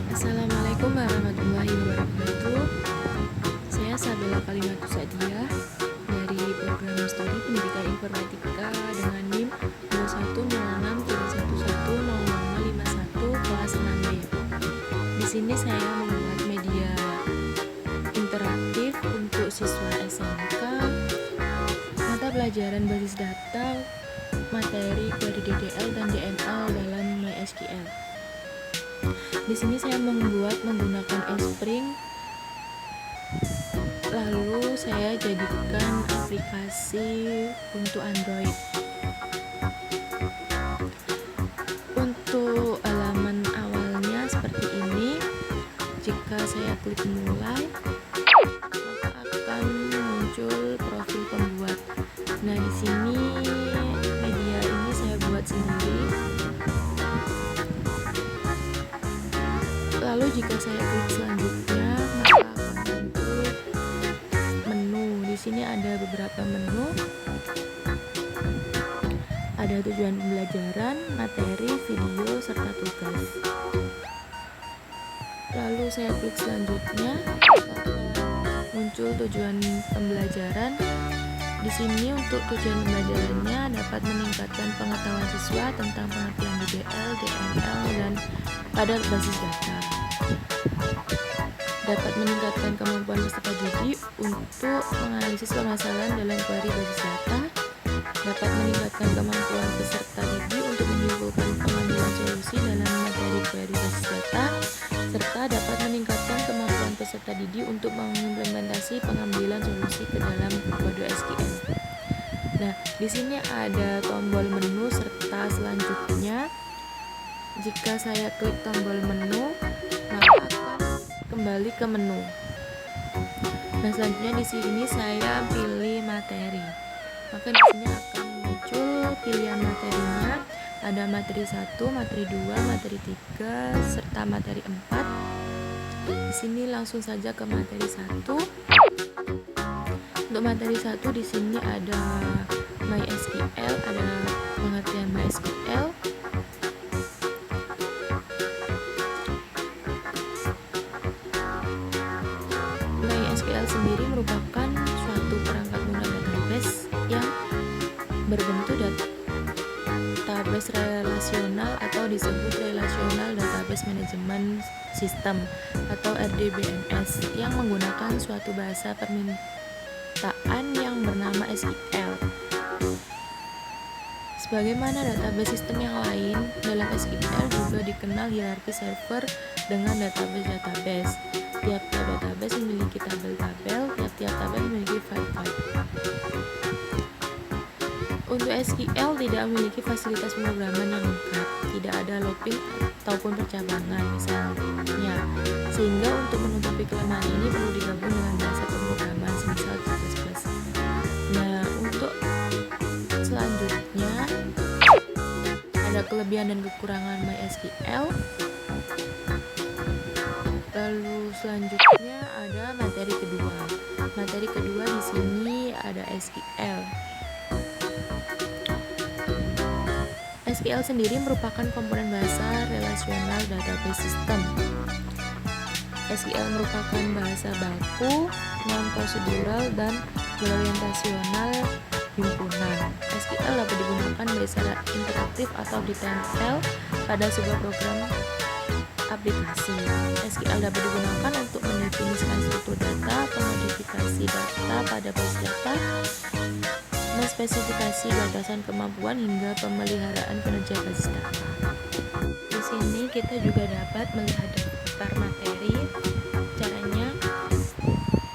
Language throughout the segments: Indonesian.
Assalamualaikum warahmatullahi wabarakatuh. Saya Sabila Kalimatus Sadia dari program studi Pendidikan Informatika dengan NIM 210631105551 kelas 6B. Di sini saya membuat media interaktif untuk siswa SMK, mata pelajaran basis data, materi query DDL dan DML dalam MySQL. Di sini saya membuat menggunakan Spring, lalu saya jadikan aplikasi untuk Android. Untuk halaman awalnya seperti ini. Jika saya klik mulai, maka akan muncul profil pembuat. Nah, di sini media ini saya buat sendiri. Lalu jika saya klik selanjutnya, maka akan muncul menu. Di sini ada beberapa menu. Ada tujuan pembelajaran, materi, video, serta tugas. Lalu saya klik selanjutnya, maka muncul tujuan pembelajaran. Di sini untuk tujuan pembelajarannya dapat meningkatkan pengetahuan siswa tentang pengertian DDL, DML, dan pada basis data. Dapat meningkatkan kemampuan peserta didik untuk menganalisis permasalahan dalam query basis data. Dapat meningkatkan kemampuan peserta didik untuk menyimpulkan pengambilan solusi dalam materi query basis data, serta dapat meningkatkan kemampuan peserta didik untuk mengimplementasi pengambilan solusi ke dalam kode SQL. Nah, di sini ada tombol menu serta selanjutnya. Jika saya klik tombol menu, maka akan kembali ke menu. Nah, selanjutnya di sini saya pilih materi. Maka di sini akan muncul pilihan materinya. Ada materi 1, materi 2, materi 3, serta materi 4. Di sini langsung saja ke materi 1. Untuk materi 1 di sini ada MySQL, ada pengertian MySQL. MySQL sendiri merupakan suatu perangkat lunak database yang berbentuk database relasional atau disebut Relational Database Management System atau RDBMS yang menggunakan suatu bahasa permintaan yang bernama SQL. Sebagaimana database sistem yang lain, dalam SQL juga dikenal hierarki server dengan database. Tiap-tiap database memiliki tabel-tabel, tiap-tiap tabel memiliki file-file. Untuk SQL tidak memiliki fasilitas pemrograman yang lengkap, tidak ada looping ataupun percabangan misalnya, sehingga untuk menutupi kelemahan ini perlu digabung dengan bahasa pemrograman semisal C++. Nah, untuk selanjutnya ada kelebihan dan kekurangan MySQL. Lalu selanjutnya ada materi kedua. Materi kedua di sini ada SQL. SQL sendiri merupakan komponen bahasa Relational Database System. SQL merupakan bahasa baku, non-prosedural, dan berorientasional himpunan. SQL dapat digunakan baik secara interaktif atau ditempel pada sebuah program aplikasi. SQL dapat digunakan untuk mendefinisikan struktur data, pemodifikasi data pada basis data, menspesifikasi batasan kemampuan hingga pemeliharaan kinerja basis data. Di sini kita juga dapat melihat daftar materi. Caranya,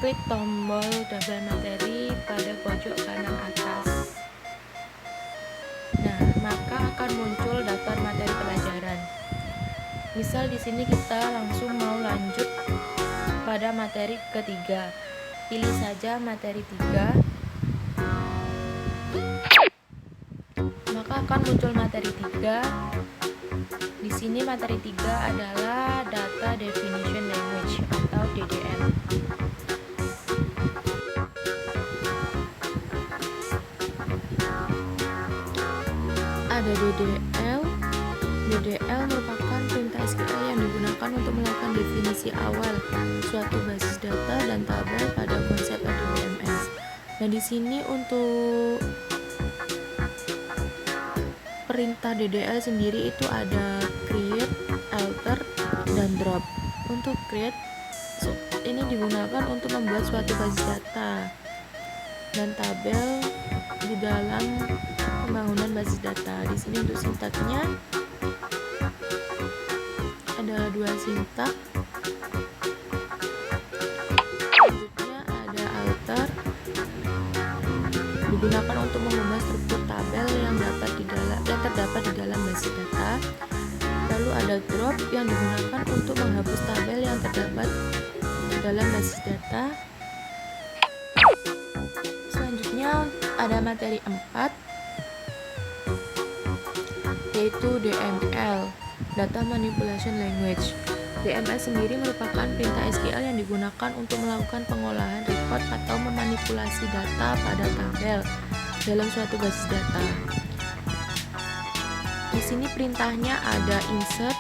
klik tombol daftar materi pada pojok kanan atas. Nah, maka akan muncul daftar materi pelajaran. Misal di sini kita langsung mau lanjut pada materi ketiga. Pilih saja materi 3. Maka akan muncul materi 3. Di sini materi 3 adalah Data Definition Language atau DDL. Ada DDL. DDL merupakan perintah SQL yang digunakan untuk melakukan definisi awal suatu basis data dan tabel pada konsep ADBMS. Nah, di sini untuk perintah DDL sendiri itu ada create, alter, dan drop. Untuk create ini digunakan untuk membuat suatu basis data dan tabel di dalam pembangunan basis data. Di sini untuk sintaknya ada 2 sintak. Selanjutnya ada alter, digunakan untuk mengubah struktur tabel yang terdapat di dalam basis data. Lalu ada drop yang digunakan untuk menghapus tabel yang terdapat di dalam basis data. Selanjutnya ada materi 4, yaitu DML, Data Manipulation Language. DML sendiri merupakan perintah SQL yang digunakan untuk melakukan pengolahan record atau memanipulasi data pada tabel dalam suatu basis data. Di sini perintahnya ada insert,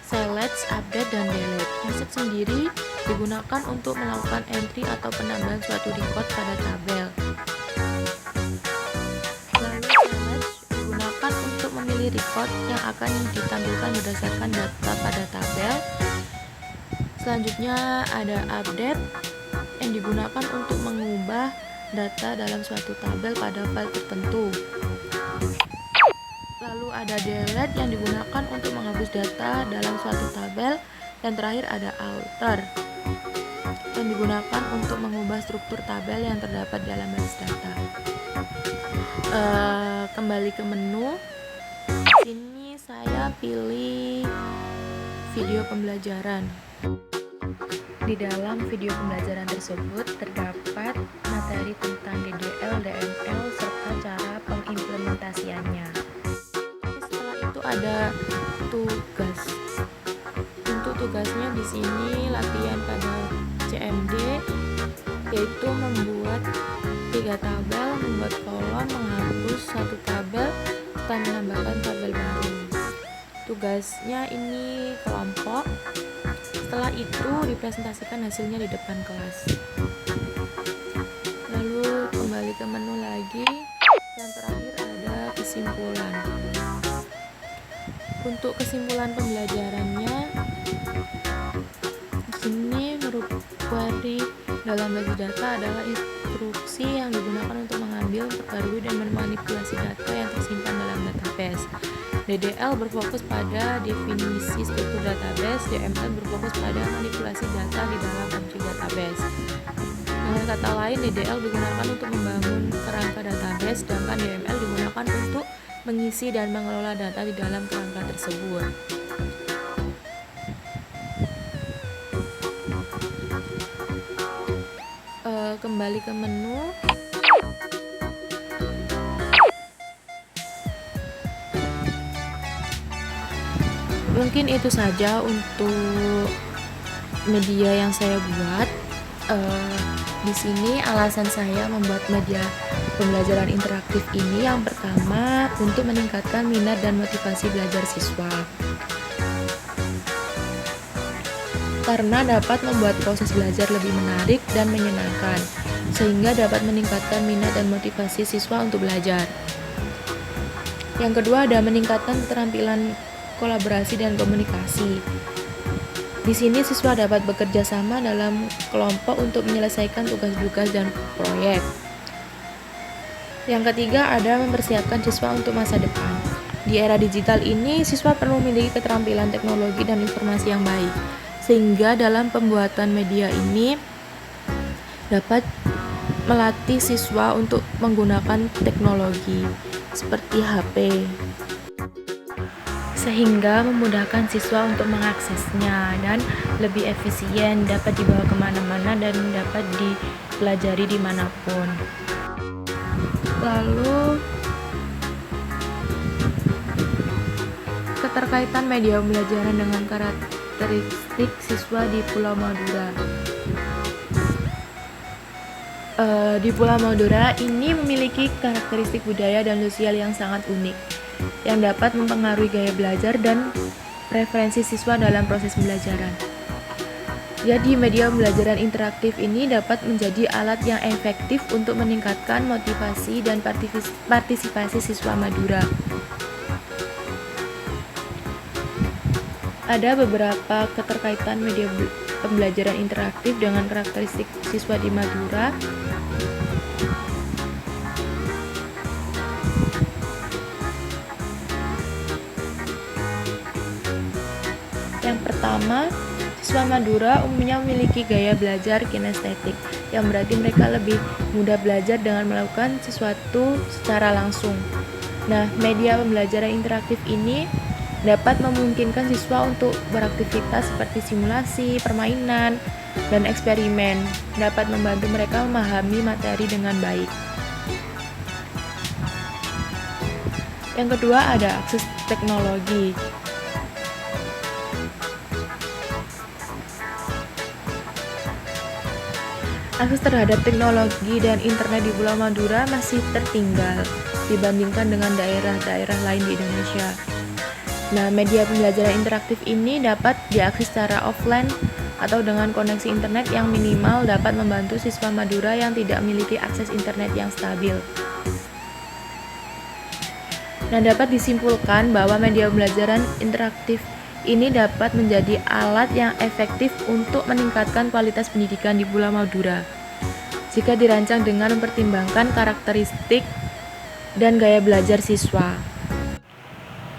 select, update, dan delete. Insert sendiri digunakan untuk melakukan entry atau penambahan suatu record pada tabel. Lalu select digunakan untuk memilih record yang akan ditampilkan berdasarkan data pada tabel. Selanjutnya ada update yang digunakan untuk mengubah data dalam suatu tabel pada file tertentu. Lalu ada delete yang digunakan untuk menghapus data dalam suatu tabel. Dan terakhir ada alter yang digunakan untuk mengubah struktur tabel yang terdapat dalam basis data. Kembali ke menu. Sini saya pilih video pembelajaran. Di dalam video pembelajaran tersebut terdapat materi tentang DDL, DML, serta cara pengimplementasiannya. Setelah itu ada tugas. Untuk tugasnya di sini latihan pada CMD, yaitu membuat 3 tabel, membuat kolom, menghapus 1 tabel, dan menambahkan tabel baru. Tugasnya ini kelompok. Setelah itu dipresentasikan hasilnya di depan kelas. Lalu kembali ke menu lagi. Yang terakhir ada kesimpulan. Untuk kesimpulan pembelajarannya, di sini query dalam basis data adalah instruksi yang digunakan untuk mengambil, memperbarui, dan memanipulasi data yang tersimpan dalam database. DDL berfokus pada definisi struktur database, DML berfokus pada manipulasi data di dalam objek database. Dengan kata lain, DDL digunakan untuk membangun kerangka database, sedangkan DML digunakan untuk mengisi dan mengelola data di dalam kerangka tersebut. Kembali ke menu. Mungkin itu saja untuk media yang saya buat. Di sini alasan saya membuat media pembelajaran interaktif ini, yang pertama untuk meningkatkan minat dan motivasi belajar siswa, karena dapat membuat proses belajar lebih menarik dan menyenangkan, sehingga dapat meningkatkan minat dan motivasi siswa untuk belajar. Yang kedua ada meningkatkan keterampilan kolaborasi dan komunikasi. Di sini siswa dapat bekerja sama dalam kelompok untuk menyelesaikan tugas-tugas dan proyek. Yang ketiga ada mempersiapkan siswa untuk masa depan. Di era digital ini, siswa perlu memiliki keterampilan teknologi dan informasi yang baik, sehingga dalam pembuatan media ini dapat melatih siswa untuk menggunakan teknologi seperti HP, sehingga memudahkan siswa untuk mengaksesnya dan lebih efisien, dapat dibawa kemana-mana dan dapat dipelajari dimanapun. Lalu keterkaitan media pembelajaran dengan karakteristik siswa di Pulau Madura. Di Pulau Madura ini memiliki karakteristik budaya dan sosial yang sangat unik. yang dapat mempengaruhi gaya belajar dan preferensi siswa dalam proses pembelajaran. Jadi, media pembelajaran interaktif ini dapat menjadi alat yang efektif untuk meningkatkan motivasi dan partisipasi siswa Madura. Ada beberapa keterkaitan media pembelajaran interaktif dengan karakteristik siswa di Madura. Yang pertama, siswa Madura umumnya memiliki gaya belajar kinestetik, yang berarti mereka lebih mudah belajar dengan melakukan sesuatu secara langsung. Nah, media pembelajaran interaktif ini dapat memungkinkan siswa untuk beraktivitas seperti simulasi, permainan, dan eksperimen, dapat membantu mereka memahami materi dengan baik. Yang kedua, ada akses teknologi. Akses terhadap teknologi dan internet di Pulau Madura masih tertinggal dibandingkan dengan daerah-daerah lain di Indonesia. Nah, media pembelajaran interaktif ini dapat diakses secara offline atau dengan koneksi internet yang minimal dapat membantu siswa Madura yang tidak memiliki akses internet yang stabil. Nah, dapat disimpulkan bahwa media pembelajaran interaktif ini dapat menjadi alat yang efektif untuk meningkatkan kualitas pendidikan di Pulau Madura jika dirancang dengan mempertimbangkan karakteristik dan gaya belajar siswa.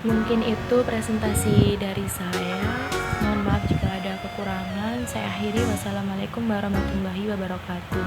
Mungkin itu presentasi dari saya. Mohon maaf jika ada kekurangan. Saya akhiri. Wassalamualaikum warahmatullahi wabarakatuh.